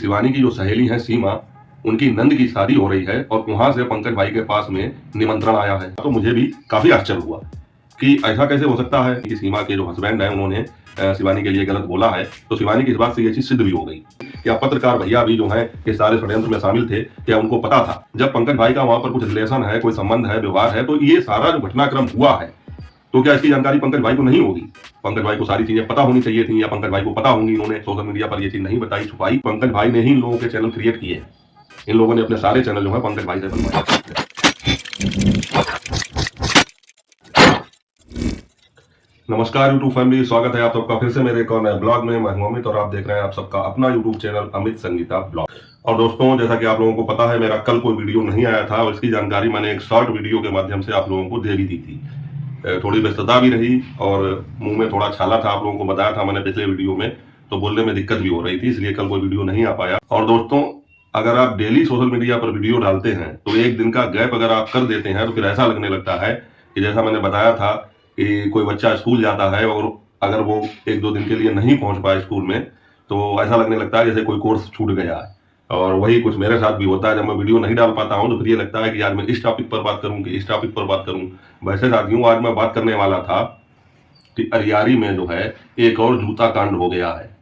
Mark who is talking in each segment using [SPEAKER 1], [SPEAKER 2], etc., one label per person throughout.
[SPEAKER 1] शिवानी की जो सहेली है सीमा, उनकी नंद की शादी हो रही है और वहां से पंकज भाई के पास में निमंत्रण आया है। तो मुझे भी काफी आश्चर्य हुआ कि ऐसा कैसे हो सकता है कि सीमा के जो हस्बैंड है उन्होंने शिवानी के लिए गलत बोला है। तो शिवानी की इस बात से ये चीज सिद्ध भी हो गई। क्या पत्रकार भैया भी जो है ये सारे षड्यंत्र में शामिल थे? क्या उनको पता था जब पंकज भाई का वहां पर कुछ रिलेशन है, कोई संबंध है, व्यवहार है, तो ये सारा जो घटनाक्रम हुआ है, तो क्या इसकी जानकारी पंकज भाई को नहीं होगी? पंकज भाई को सारी चीजें पता होनी चाहिए थी, या पंकज भाई को पता होंगी, इन्होंने सोशल मीडिया पर ये चीज नहीं बताई, छुपाई। पंकज भाई ने ही इन लोगों के चैनल क्रिएट किए हैं। इन लोगों ने अपने सारे चैनल जो है पंकज भाई से बनवाए। नमस्कार यूट्यूब फैमिली, स्वागत है आप सबका फिर से मेरे एक और नए ब्लॉग में। मैं हूं अमित और आप देख रहे हैं आप सबका अपना YouTube channel Amit Sangeeta blog. और दोस्तों, जैसा कि आप लोगों को पता है, मेरा कल कोई वीडियो नहीं आया था और इसकी जानकारी मैंने एक शॉर्ट वीडियो के माध्यम से आप लोगों को दे भी दी थी। थोड़ी व्यस्तता भी रही और मुंह में थोड़ा छाला था, आप लोगों को बताया था मैंने पिछले वीडियो में, तो बोलने में दिक्कत भी हो रही थी, इसलिए कल कोई वीडियो नहीं आ पाया। और दोस्तों, अगर आप डेली सोशल मीडिया पर वीडियो डालते हैं तो एक दिन का गैप अगर आप कर देते हैं तो फिर ऐसा लगने लगता है कि जैसा मैंने बताया था कि कोई बच्चा स्कूल जाता है और अगर वो एक दो दिन के लिए नहीं पहुंच पाए स्कूल में, तो ऐसा लगने लगता है जैसे कोई कोर्स छूट गया है। और वही कुछ मेरे साथ भी होता है, जब मैं वीडियो नहीं डाल पाता हूं तो फिर ये लगता है कि आज मैं इस टॉपिक पर बात करूं कि इस टॉपिक पर बात करूं। वैसे साथियों, आज मैं बात करने वाला था कि अरियारी में जो है एक और जूता कांड हो गया है।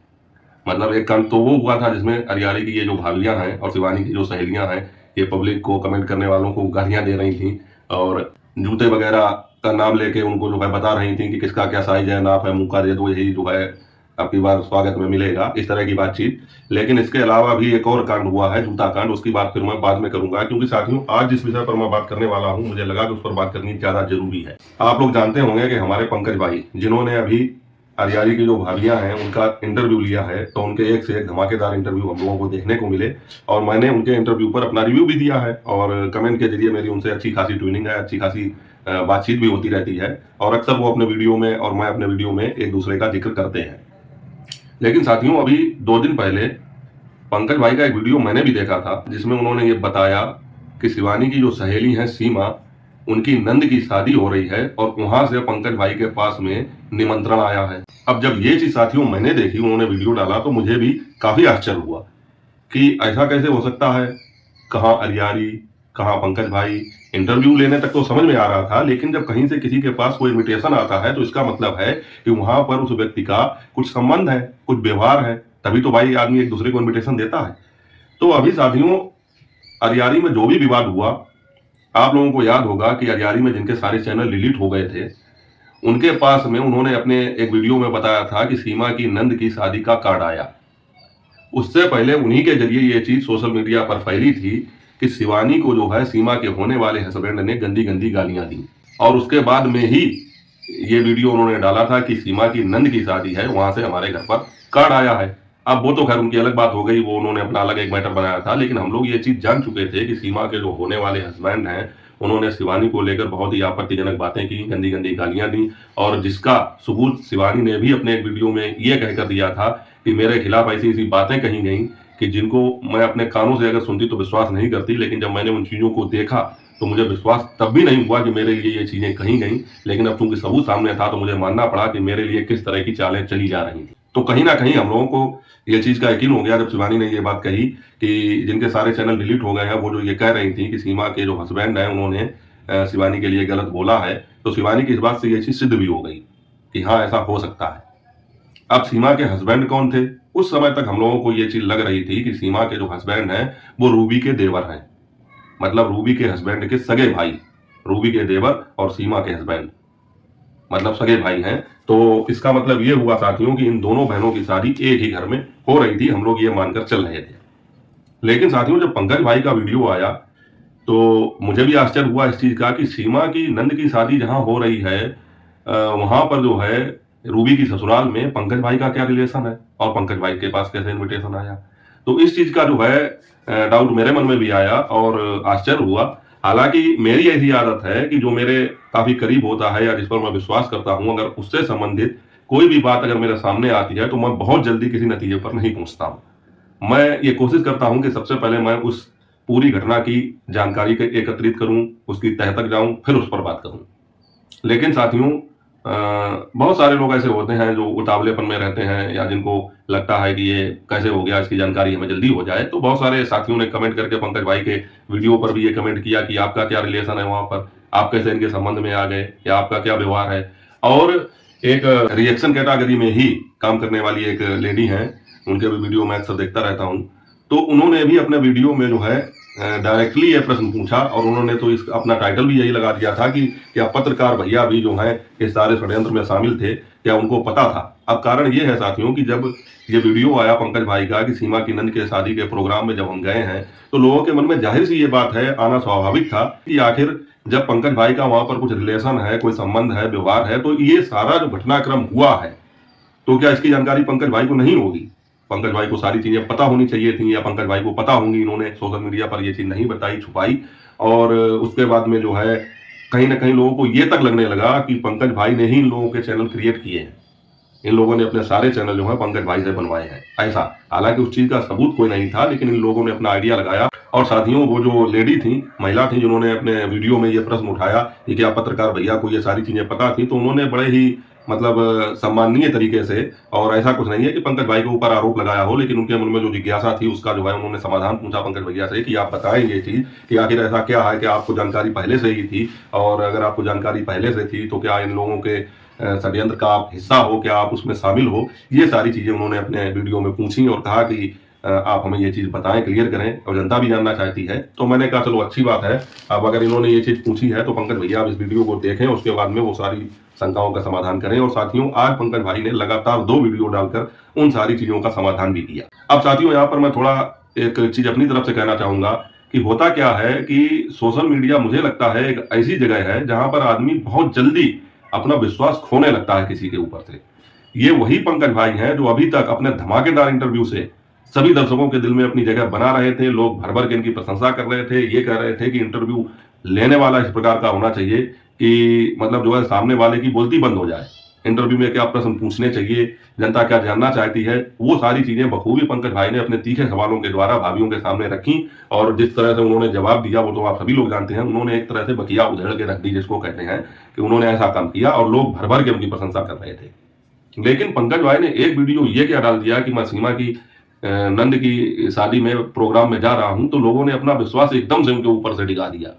[SPEAKER 1] मतलब एक कांड तो वो हुआ था जिसमें अरियारी की ये जो भाभियां हैं और शिवानी की जो सहेलियां हैं, ये पब्लिक को, कमेंट करने वालों को गालियां दे रही थी और जूते वगैरह का नाम लेके उनको जो है बता रही थी कि किसका क्या साइज है, नाप है, मुंह का दे दो, यही जो है आपकी बार स्वागत में मिलेगा, इस तरह की बातचीत। लेकिन इसके अलावा भी एक और कांड हुआ है, जूता कांड। उसकी बात फिर मैं बाद में करूंगा, क्योंकि साथियों आज जिस विषय पर मैं बात करने वाला हूं, मुझे लगा कि उस पर बात करनी ज्यादा जरूरी है। आप लोग जानते होंगे कि हमारे पंकज भाई, जिन्होंने अभी अरियारी की जो भाभियां हैं उनका इंटरव्यू लिया है, तो उनके एक से एक धमाकेदार इंटरव्यू हम लोगों को देखने को मिले और मैंने उनके इंटरव्यू पर अपना रिव्यू भी दिया है और कमेंट के जरिए मेरी उनसे अच्छी खासी ट्यूनिंग है, अच्छी खासी बातचीत भी होती रहती है और अक्सर वो अपने वीडियो में और मैं अपने वीडियो में एक दूसरे का जिक्र करते हैं। लेकिन साथियों, अभी 2 दिन पहले पंकज भाई का एक वीडियो मैंने भी देखा था जिसमें उन्होंने ये बताया कि शिवानी की जो सहेली है सीमा, उनकी नंद की शादी हो रही है और वहां से पंकज भाई के पास में निमंत्रण आया है। अब जब ये चीज साथियों मैंने देखी, उन्होंने वीडियो डाला, तो मुझे भी काफी आश्चर्य हुआ कि ऐसा कैसे हो सकता है। कहाँ अरियारी, कहाँ पंकज भाई। इंटरव्यू लेने तक तो समझ में आ रहा था, लेकिन जब कहीं से किसी के पास कोई इन्विटेशन आता है तो इसका मतलब है कि वहां पर उस व्यक्ति का कुछ संबंध है, कुछ व्यवहार है, तभी तो भाई आदमी एक दूसरे को इन्विटेशन देता है। तो अभी साथियों, अरियारी में जो भी विवाद हुआ, आप लोगों को याद होगा कि अरियारी में जिनके सारे चैनल डिलीट हो गए थे, उनके पास में उन्होंने अपने एक वीडियो में बताया था कि सीमा की नंद की शादी का कार्ड आया। उससे पहले उन्हीं के जरिए ये चीज सोशल मीडिया पर फैली थी कि शिवानी को जो है सीमा के होने वाले हस्बैंड ने गंदी गंदी गालियां दी और उसके बाद में ही ये वीडियो उन्होंने डाला था कि सीमा की नंद की शादी है, वहां से हमारे घर पर कार्ड आया है। अब वो तो खैर उनकी अलग बात हो गई, वो उन्होंने अपना अलग एक मैटर बनाया था, लेकिन हम लोग ये चीज जान चुके थे कि सीमा के जो होने वाले हस्बैंड हैं उन्होंने शिवानी को लेकर बहुत ही आपत्तिजनक बातें की, गंदी गंदी गालियां दी और जिसका सबूत शिवानी ने भी अपने एक वीडियो में ये कहकर दिया था कि मेरे खिलाफ ऐसी ऐसी बातें कही गई कि जिनको मैं अपने कानों से अगर सुनती तो विश्वास नहीं करती, लेकिन जब मैंने उन चीजों को देखा तो मुझे विश्वास तब भी नहीं हुआ कि मेरे लिए ये चीजें कही गई। लेकिन अब चूंकि सबूत सामने था तो मुझे मानना पड़ा कि मेरे लिए किस तरह की चालें चली जा रही थी। तो कहीं ना कहीं हम लोगों को ये चीज का यकीन हो गया जब शिवानी ने ये बात कही कि जिनके सारे चैनल डिलीट हो गए हैं, वो जो ये कह रही थी कि सीमा के जो हस्बैंड हैं उन्होंने शिवानी के लिए गलत बोला है, तो शिवानी की इस बात से ये चीज सिद्ध भी हो गई कि हाँ, ऐसा हो सकता है। अब सीमा के हस्बैंड कौन थे? उस समय तक हम लोगों को ये चीज लग रही थी कि सीमा के जो हस्बैंड हैं वो रूबी के देवर हैं, मतलब रूबी के हस्बैंड के सगे भाई। रूबी के देवर और सीमा के हस्बैंड मतलब सगे भाई हैं। तो इसका मतलब ये हुआ साथियों कि इन दोनों बहनों की शादी एक ही घर में हो रही थी, हम लोग ये मानकर चल रहे थे। लेकिन साथियों, जब पंकज भाई का वीडियो आया तो मुझे भी आश्चर्य हुआ इस चीज का कि सीमा की नंद की शादी जहां हो रही है, वहां पर जो है रूबी की ससुराल में पंकज भाई का क्या रिलेशन है और पंकज भाई के पास कैसे इनविटेशन आया। तो इस चीज का जो है डाउट मेरे मन में भी आया और आश्चर्य हुआ। हालांकि मेरी ऐसी आदत है कि जो मेरे काफी करीब होता है या जिस पर मैं विश्वास करता हूं, अगर उससे संबंधित कोई भी बात अगर मेरे सामने आती है तो मैं बहुत जल्दी किसी नतीजे पर नहीं पहुंचता हूं। मैं ये कोशिश करता हूं कि सबसे पहले मैं उस पूरी घटना की जानकारी एकत्रित करूं, उसकी तह तक जाऊं, फिर उस पर बात करूं। लेकिन साथियों, बहुत सारे लोग ऐसे होते हैं जो उतावलेपन में रहते हैं या जिनको लगता है कि ये कैसे हो गया, इसकी जानकारी हमें जल्दी हो जाए। तो बहुत सारे साथियों ने कमेंट करके पंकज भाई के वीडियो पर भी ये कमेंट किया कि आपका क्या रिलेशन है वहाँ पर, आप कैसे इनके संबंध में आ गए या आपका क्या व्यवहार है। और एक रिएक्शन कैटेगरी में ही काम करने वाली एक लेडी हैं, उनके भी वीडियो मैं अक्सर देखता रहता हूँ। तो उन्होंने भी अपने वीडियो में जो है डायरेक्टली ये प्रश्न पूछा और उन्होंने तो इस अपना टाइटल भी यही लगा दिया था कि क्या पत्रकार भैया भी जो है इस सारे षड्यंत्र में शामिल थे, क्या उनको पता था। अब कारण ये है साथियों कि जब ये वीडियो आया पंकज भाई का कि सीमा किनन के शादी के प्रोग्राम में जब हम गए हैं, तो लोगों के मन में जाहिर सी ये बात है, आना स्वाभाविक था कि आखिर जब पंकज भाई का वहां पर कुछ रिलेशन है, कोई संबंध है, व्यवहार है, तो ये सारा जो घटनाक्रम हुआ है, तो क्या इसकी जानकारी पंकज भाई को नहीं होगी। पंकज भाई को सारी चीजें पता होनी चाहिए थी या पंकज भाई को पता होंगी, इन्होंने सोशल मीडिया पर ये चीज नहीं बताई, छुपाई। और उसके बाद में जो है कहीं ना कहीं लोगों को ये तक लगने लगा कि पंकज भाई ने ही इन लोगों के चैनल क्रिएट किए हैं, इन लोगों ने अपने सारे चैनल जो है पंकज भाई से बनवाए हैं ऐसा। हालांकि उस चीज का सबूत कोई नहीं था, लेकिन इन लोगों ने अपना आइडिया लगाया। और साथियों, वो जो लेडी थी, महिला थी, जिन्होंने अपने वीडियो में ये प्रश्न उठाया कि क्या पत्रकार भैया को ये सारी चीजें पता थी, तो उन्होंने बड़े ही मतलब सम्माननीय तरीके से, और ऐसा कुछ नहीं है कि पंकज भाई के ऊपर आरोप लगाया हो, लेकिन उनके मन में जो जिज्ञासा थी उसका जो है उन्होंने समाधान पूछा पंकज भैया से कि आप बताएं ये चीज कि आखिर ऐसा क्या है कि आपको जानकारी पहले से ही थी, और अगर आपको जानकारी पहले से थी तो क्या इन लोगों के षड्यंत्र का आप हिस्सा हो, क्या आप उसमें शामिल हो। ये सारी चीजें उन्होंने अपने वीडियो में पूछी और कहा कि आप हमें ये चीज बताएं, क्लियर करें, और जनता भी जानना चाहती है। तो मैंने कहा चलो अच्छी बात है, अब अगर इन्होंने ये चीज पूछी है तो पंकज भैया आप इस वीडियो को देखें, उसके बाद में वो सारी शंकाओं का समाधान करें। और साथियों, आज पंकज भाई ने लगातार 2 वीडियो डालकर उन सारी चीजों का समाधान भी किया। अब साथियों, यहाँ पर मैं थोड़ा एक चीज अपनी तरफ से कहना चाहूंगा कि होता क्या है कि सोशल मीडिया मुझे लगता है एक ऐसी जगह है जहां पर आदमी बहुत जल्दी अपना विश्वास खोने लगता है किसी के ऊपर से। ये वही पंकज भाई हैं जो अभी तक अपने धमाकेदार इंटरव्यू से सभी दर्शकों के दिल में अपनी जगह बना रहे थे। लोग भर भर के इनकी प्रशंसा कर रहे थे, ये कह रहे थे कि इंटरव्यू लेने वाला इस प्रकार का होना चाहिए कि मतलब जो है सामने वाले की बोलती बंद हो जाए, इंटरव्यू में क्या प्रश्न पूछने चाहिए, जनता क्या जानना चाहती है, वो सारी चीजें बखूबी पंकज भाई ने अपने तीखे सवालों के द्वारा भाभियों के सामने रखी। और जिस तरह से उन्होंने जवाब दिया वो तो आप सभी लोग जानते हैं। उन्होंने एक तरह से बकिया उधेड़ के रख दी, जिसको कहते हैं कि उन्होंने ऐसा काम किया और लोग भर भर के उनकी प्रशंसा कर रहे थे। लेकिन पंकज भाई ने एक वीडियो ये क्या डाल दिया कि मैं सीमा की नंद की शादी में प्रोग्राम में जा रहा हूं, तो लोगों ने अपना विश्वास एकदम से उनके ऊपर से डिगा दिया।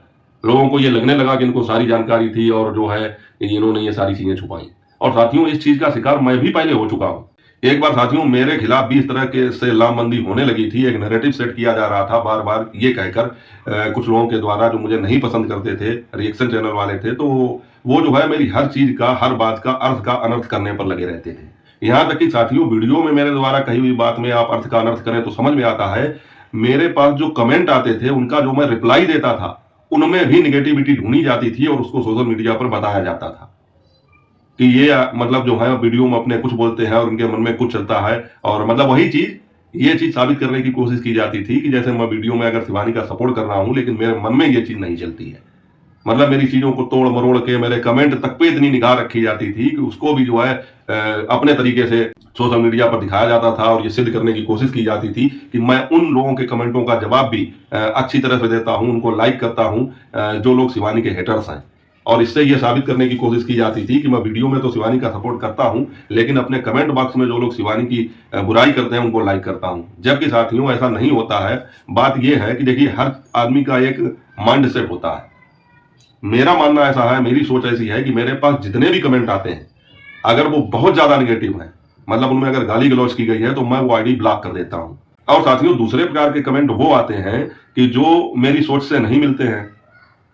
[SPEAKER 1] लोगों को ये लगने लगा कि इनको सारी जानकारी थी और जो है इन्होंने ये सारी चीजें छुपाई। और साथियों, इस चीज का शिकार मैं भी पहले हो चुका हूं। एक बार साथियों मेरे खिलाफ भी इस तरह के से लामबंदी होने लगी थी, एक नैरेटिव सेट किया जा रहा था बार बार ये कहकर कुछ लोगों के द्वारा जो मुझे नहीं पसंद करते थे, रिएक्शन चैनल वाले थे, तो वो जो है मेरी हर चीज का, हर बात का अर्थ का अनर्थ करने पर लगे रहते थे। यहाँ तक कि साथियों, वीडियो में मेरे द्वारा कही हुई बात में आप अर्थ का अनर्थ करें तो समझ में आता है। मेरे पास जो कमेंट आते थे उनका जो मैं रिप्लाई देता था, उनमें भी निगेटिविटी ढूंढी जाती थी और उसको सोशल मीडिया पर बताया जाता था कि ये मतलब जो है वीडियो में अपने कुछ बोलते हैं और उनके मन में कुछ चलता है। और मतलब वही चीज, ये चीज साबित करने की कोशिश की जाती थी कि जैसे मैं वीडियो में अगर शिवानी का सपोर्ट कर रहा हूं, लेकिन मेरे मन में ये चीज नहीं चलती है। मतलब मेरी चीजों को तोड़ मरोड़ के मेरे कमेंट तक पे इतनी निगाह रखी जाती थी कि उसको भी जो है अपने तरीके से सोशल मीडिया पर दिखाया जाता था और ये सिद्ध करने की कोशिश की जाती थी कि मैं उन लोगों के कमेंटों का जवाब भी अच्छी तरह से देता हूं, उनको लाइक करता हूं, जो लोग शिवानी के हेटर्स हैं। और इससे ये साबित करने की कोशिश की जाती थी कि मैं वीडियो में तो शिवानी का सपोर्ट करता हूं, लेकिन अपने कमेंट बॉक्स में जो लोग शिवानी की बुराई करते हैं उनको लाइक करता हूं। जबकि साथियों ऐसा नहीं होता है। बात यह है कि देखिए, हर आदमी का एक माइंड सेट होता है। मेरा मानना ऐसा है, मेरी सोच ऐसी है कि मेरे पास जितने भी कमेंट आते हैं, अगर वो बहुत ज्यादा नेगेटिव है, मतलब उनमें अगर गाली गलौज की गई है, तो मैं वो आईडी ब्लॉक कर देता हूं। और साथियों, दूसरे प्रकार के कमेंट वो आते हैं कि जो मेरी सोच से नहीं मिलते हैं।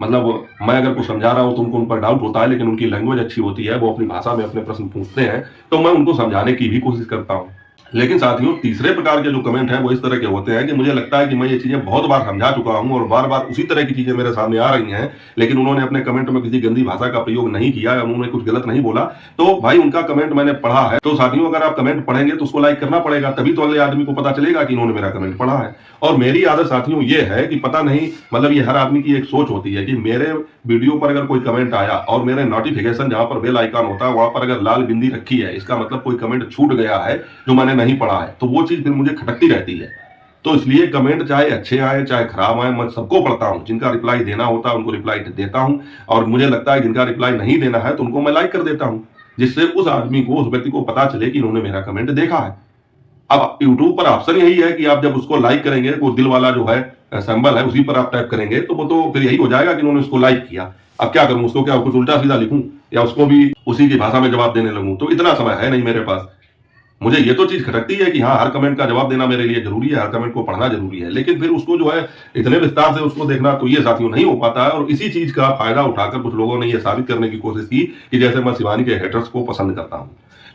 [SPEAKER 1] मतलब मैं अगर कुछ समझा रहा हूं तो उनको उन पर डाउट होता है, लेकिन उनकी लैंग्वेज अच्छी होती है, वो अपनी भाषा में अपने प्रश्न पूछते हैं, तो मैं उनको समझाने की भी कोशिश करता हूं। लेकिन साथियों, तीसरे प्रकार के जो कमेंट हैं वो इस तरह के होते हैं कि मुझे लगता है कि मैं ये चीजें बहुत बार समझा चुका हूं और बार बार उसी तरह की चीजें मेरे सामने आ रही हैं, लेकिन उन्होंने अपने कमेंट में किसी गंदी भाषा का प्रयोग नहीं किया या उन्होंने कुछ गलत नहीं बोला, तो भाई उनका कमेंट मैंने पढ़ा है। तो साथियों, अगर आप कमेंट पढ़ेंगे तो उसको लाइक करना पड़ेगा, तभी तो अगले आदमी को पता चलेगा कि इन्होंने मेरा कमेंट पढ़ा है। और मेरी आदत साथियों ये है कि पता नहीं, मतलब ये हर आदमी की एक सोच होती है कि मेरे वीडियो पर अगर कोई कमेंट आया और मेरे नोटिफिकेशन जहां पर बेल आइकन होता है वहां पर अगर लाल बिंदी रखी है, इसका मतलब कोई कमेंट छूट गया है जो मैंने नहीं पढ़ा है, तो वो चीज फिर मुझे खटकती रहती है। तो इसलिए कमेंट चाहे अच्छे आए चाहे खराब आए, मैं सबको पढ़ता हूं। जिनका रिप्लाई देना होता है उनको रिप्लाई देता हूं, और मुझे लगता है जिनका रिप्लाई नहीं देना है तो उनको मैं लाइक कर देता हूं। जिससे उस आदमी को, उस व्यक्ति को पता चले कि इन्होंने मेरा कमेंट देखा है। अब यूट्यूब पर ऑप्शन यही है कि आप जब उसको लाइक करेंगे, वो दिल वाला जो है सिंबल है, उसी पर आप टाइप करेंगे तो वो तो फिर यही हो जाएगा कि उन्होंने उसको लाइक किया। अब क्या करूं, उसको क्या कुछ उल्टा सीधा लिखूं या उसको भी उसी की भाषा में जवाब देने लगूं? तो इतना समय है नहीं मेरे पास। मुझे ये तो चीज खटकती है कि हाँ, हर कमेंट का जवाब देना मेरे लिए जरूरी है, हर कमेंट को पढ़ना जरूरी है, लेकिन फिर उसको जो है इतने विस्तार से उसको देखना, तो ये साथियों नहीं हो पाता है। और इसी चीज का फायदा उठाकर कुछ लोगों ने ये साबित करने की कोशिश की कि जैसे मैं शिवानी के हेटर्स को पसंद करता हूं।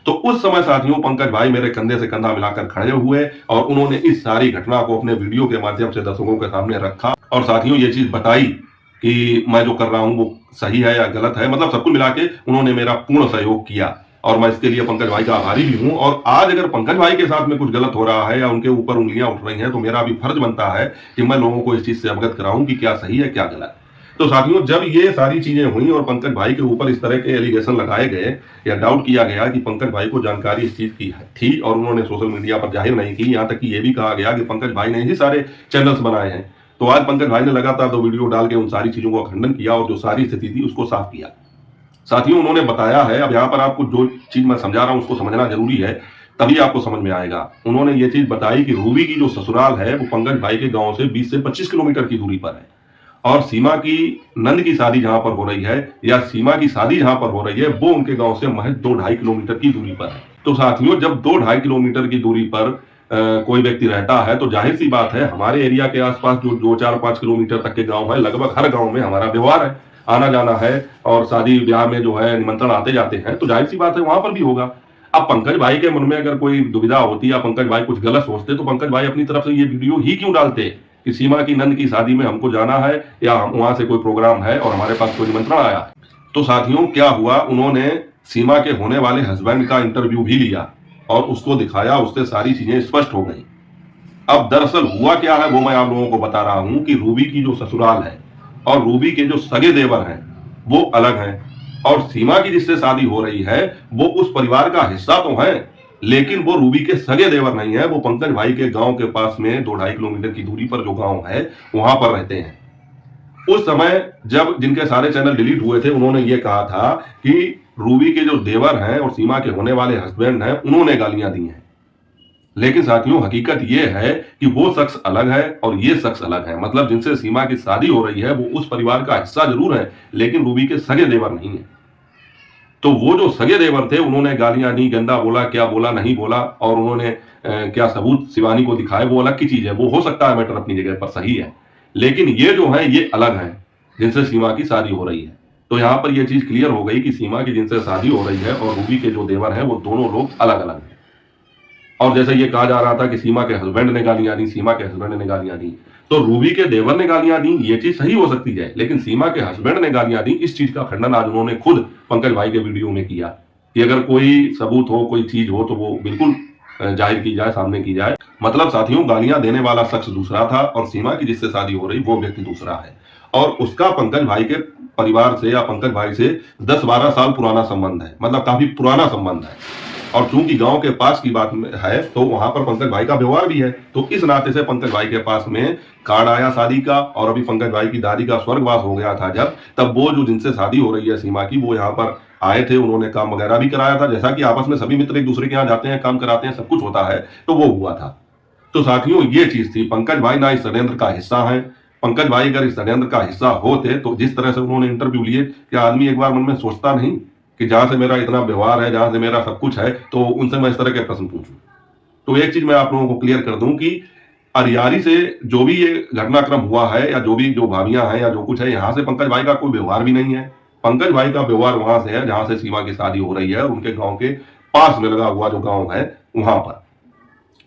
[SPEAKER 1] तो उस समय साथियों पंकज भाई मेरे कंधे से कंधा मिलाकर खड़े हुए और उन्होंने इस सारी घटना को अपने वीडियो के माध्यम से दर्शकों के सामने रखा और साथियों ये चीज बताई कि मैं जो कर रहा हूं वो सही है या गलत है। मतलब सब कुछ मिला के उन्होंने मेरा पूर्ण सहयोग किया और मैं इसके लिए पंकज भाई का आभारी भी हूं। और आज अगर पंकज भाई के साथ में कुछ गलत हो रहा है या उनके ऊपर उंगलियां उठ रही हैं तो मेरा भी फर्ज बनता है कि मैं लोगों को इस चीज से अवगत कराऊं कि क्या सही है क्या गलत। तो साथियों जब ये सारी चीजें हुई और पंकज भाई के ऊपर इस तरह के एलिगेशन लगाए गए या डाउट किया गया कि पंकज भाई को जानकारी इस चीज की थी और उन्होंने सोशल मीडिया पर जाहिर नहीं की, यहाँ तक कि यह भी कहा गया कि पंकज भाई ने ही सारे चैनल्स बनाए हैं, तो आज पंकज भाई ने लगातार 2 वीडियो डाल के उन सारी चीजों का खंडन किया और जो सारी स्थिति थी उसको साफ किया। साथियों उन्होंने बताया है, अब यहाँ पर आपको जो चीज मैं समझा रहा हूं उसको समझना जरूरी है, तभी आपको समझ में आएगा। उन्होंने ये चीज बताई कि रूबी की जो ससुराल है वो पंकज भाई के गांव से 20 से 25 किलोमीटर की दूरी पर है और सीमा की नंद की शादी जहां पर हो रही है या सीमा की शादी जहां पर हो रही है वो उनके गांव से महज 2-2.5 किलोमीटर की दूरी पर है। तो साथियों जब 2-2.5 किलोमीटर की दूरी पर कोई व्यक्ति रहता है तो जाहिर सी बात है हमारे एरिया के आसपास जो 2-4-5 किलोमीटर तक के गांव है, लगभग हर गांव में हमारा व्यवहार है, आना जाना है और शादी ब्याह में जो है निमंत्रण आते जाते हैं, तो जाहिर सी बात है वहां पर भी होगा। अब पंकज भाई के मन में अगर कोई दुविधा होती या पंकज भाई कुछ गलत सोचते तो पंकज भाई अपनी तरफ से ये वीडियो ही क्यों डालते कि सीमा की नंद की शादी में हमको जाना है या वहां से कोई प्रोग्राम है और हमारे पास कोई निमंत्रण आया है। तो साथियों क्या हुआ, उन्होंने सीमा के होने वाले हस्बैंड का इंटरव्यू भी लिया और उसको दिखाया, उससे सारी चीजें स्पष्ट हो गई। अब दरअसल हुआ क्या है वो मैं आप लोगों को बता रहा हूं कि रूबी की जो ससुराल है और रूबी के जो सगे देवर हैं वो अलग हैं और सीमा की जिससे शादी हो रही है वो उस परिवार का हिस्सा तो है, लेकिन वो रूबी के सगे देवर नहीं है। वो पंकज भाई के गांव के पास में 2-2.5 किलोमीटर की दूरी पर जो गांव है वहां पर रहते हैं। उस समय जब जिनके सारे चैनल डिलीट हुए थे उन्होंने ये कहा था कि रूबी के जो देवर हैं और सीमा के होने वाले हस्बैंड हैं उन्होंने गालियां दी हैं, लेकिन साथियों हकीकत यह है कि वो शख्स अलग है और ये शख्स अलग है। मतलब जिनसे सीमा की शादी हो रही है वो उस परिवार का हिस्सा जरूर है लेकिन रूबी के सगे देवर नहीं है। तो वो जो सगे देवर थे उन्होंने गालियां दी, गंदा बोला, क्या बोला नहीं बोला और उन्होंने क्या सबूत शिवानी को दिखाए, वो अलग की चीज है, वो हो सकता है मैटर अपनी जगह पर सही है, लेकिन ये जो है ये अलग है जिनसे सीमा की शादी हो रही है। तो यहाँ पर यह चीज क्लियर हो गई कि सीमा की जिनसे शादी हो रही है और रूबी के जो देवर हैं वो दोनों लोग अलग अलग हैं। और जैसे ये कहा जा रहा था कि सीमा के हस्बैंड ने गालियां दी, सीमा के हस्बैंड ने गालियां दी, तो रूबी के देवर ने गालियां दी, ये चीज सही हो सकती है, लेकिन सीमा के हस्बैंड ने गालियां दी, इस चीज का खंडन आज उन्होंने खुद पंकज भाई के वीडियो में किया कि अगर कोई सबूत हो, कोई चीज हो तो वो बिल्कुल जाहिर की जाए, सामने की जाए। मतलब साथियों गालियां देने वाला शख्स दूसरा था और सीमा की जिससे शादी हो रही वो व्यक्ति दूसरा है और उसका पंकज भाई के परिवार से या पंकज भाई से 10-12 साल पुराना संबंध है, मतलब काफी पुराना संबंध है। और चूंकि गांव के पास की बात है तो वहां पर पंकज भाई का व्यवहार भी है, तो इस नाते से पंकज भाई के पास में कार्ड आया शादी का और अभी पंकज भाई की दादी का स्वर्गवास हो गया था जब, तब वो जो जिनसे शादी हो रही है सीमा की वो यहाँ पर आए थे, उन्होंने काम वगैरह भी कराया था, जैसा कि आपस में सभी मित्र एक दूसरे के यहाँ जाते हैं, काम कराते हैं, सब कुछ होता है, तो वो हुआ था। तो साथियों ये चीज थी, पंकज भाई ना इस षड्यंत्र का हिस्सा है। पंकज भाई अगर इस षड्यंत्र का हिस्सा होते तो जिस तरह से उन्होंने इंटरव्यू लिए, क्या आदमी एक बार मन में सोचता नहीं कि जहां से मेरा इतना व्यवहार है, जहां से मेरा सब कुछ है, तो उनसे मैं इस तरह के प्रश्न पूछूं? तो एक चीज मैं आप लोगों को क्लियर कर दूं कि अरियारी से जो भी ये घटनाक्रम हुआ है या जो भी जो भाभियां हैं या जो कुछ है, यहां से पंकज भाई का कोई व्यवहार भी नहीं है। पंकज भाई का व्यवहार वहां से है जहां से सीमा की शादी हो रही है और उनके गांव के पास में लगा हुआ जो गांव है वहां पर,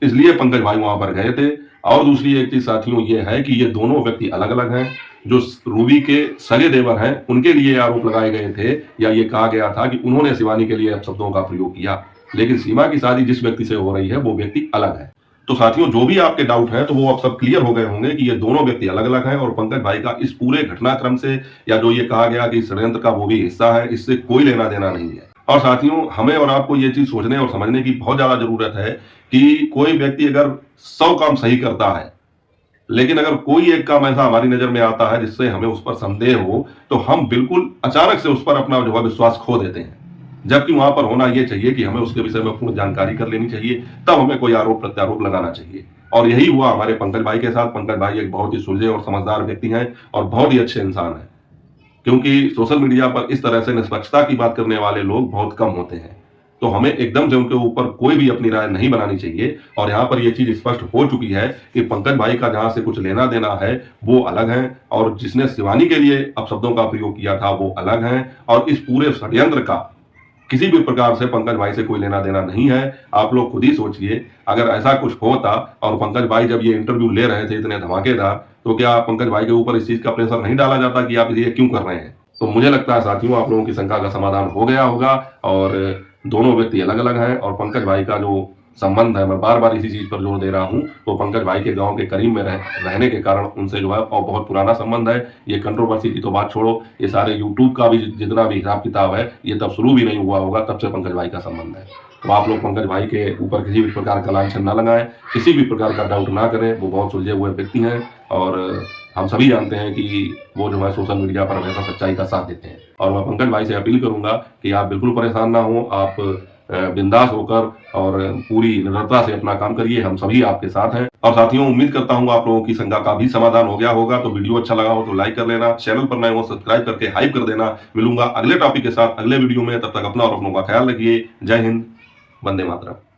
[SPEAKER 1] इसलिए पंकज भाई वहां पर गए थे। और दूसरी एक चीज साथियों ये है कि ये दोनों व्यक्ति अलग अलग हैं। जो रूबी के सगे देवर हैं उनके लिए आरोप लगाए गए थे या ये कहा गया था कि उन्होंने शिवानी के लिए अपशब्दों का प्रयोग किया, लेकिन सीमा की शादी जिस व्यक्ति से हो रही है वो व्यक्ति अलग है। तो साथियों जो भी आपके डाउट हैं तो वो अब सब क्लियर हो गए होंगे कि ये दोनों व्यक्ति अलग अलग हैं और पंकज भाई का इस पूरे घटनाक्रम से या जो ये कहा गया कि षड्यंत्र का वो भी हिस्सा है, इससे कोई लेना देना नहीं है। और साथियों हमें और आपको ये चीज सोचने और समझने की बहुत ज्यादा जरूरत है कि कोई व्यक्ति अगर 100 काम सही करता है, लेकिन अगर कोई एक काम ऐसा हमारी नजर में आता है जिससे हमें उस पर संदेह हो, तो हम बिल्कुल अचानक से उस पर अपना जो है विश्वास खो देते हैं। जबकि वहां पर होना ये चाहिए कि हमें उसके विषय में पूर्ण जानकारी कर लेनी चाहिए, तब हमें कोई आरोप प्रत्यारोप लगाना चाहिए। और यही हुआ हमारे पंकज भाई के साथ। पंकज भाई एक बहुत ही सुलझे और समझदार व्यक्ति हैं और बहुत ही अच्छे इंसान हैं, क्योंकि सोशल मीडिया पर इस तरह से निष्पक्षता की बात करने वाले लोग बहुत कम होते हैं। तो हमें एकदम से उनके ऊपर कोई भी अपनी राय नहीं बनानी चाहिए। और यहाँ पर ये चीज स्पष्ट हो चुकी है कि पंकज भाई का जहां से कुछ लेना देना है वो अलग है, और जिसने शिवानी के लिए अपशब्दों का प्रयोग किया था वो अलग है। और इस पूरे षड्यंत्र का किसी भी प्रकार से पंकज भाई से कोई लेना देना नहीं है। आप लोग खुद ही सोचिए, अगर ऐसा कुछ होता और पंकज भाई जब ये इंटरव्यू ले रहे थे इतने धमाकेदार, तो क्या पंकज भाई के ऊपर इस चीज का प्रेशर नहीं डाला जाता कि आप ये क्यों कर रहे हैं? तो मुझे लगता है साथियों, आप लोगों की शंका का समाधान हो गया होगा। और दोनों व्यक्ति अलग अलग हैं, और पंकज भाई का जो संबंध है, मैं बार बार इसी चीज पर जोर दे रहा हूं, तो पंकज भाई के गांव के करीब में रहने के कारण उनसे जो है और बहुत पुराना संबंध है। ये कंट्रोवर्सी की तो बात छोड़ो, ये सारे यूट्यूब का भी जितना भी हिसाब किताब है, ये तब शुरू भी नहीं हुआ होगा, तब से पंकज भाई का संबंध है। तो आप लोग पंकज भाई के ऊपर किसी भी प्रकार का लांछन न लगाएं, किसी भी प्रकार का डाउट ना करें। वो बहुत सुलझे हुए व्यक्ति हैं, और हम सभी जानते हैं कि वो जो है सोशल मीडिया पर हमेशा सच्चाई का साथ देते हैं। और मैं पंकज भाई से अपील करूंगा कि आप बिल्कुल परेशान ना हो, आप बिंदास होकर और पूरी निडरता से अपना काम करिए। हम सभी आपके साथ हैं। और साथियों, उम्मीद करता हूं आप लोगों की शंका का भी समाधान हो गया होगा। तो वीडियो अच्छा लगा हो तो लाइक कर लेना, चैनल पर नए हो सब्सक्राइब करके हाइप कर देना। मिलूंगा अगले टॉपिक के साथ अगले वीडियो में, तब तक अपना और अपनों का ख्याल रखिए। जय हिंद, वंदे मातरम।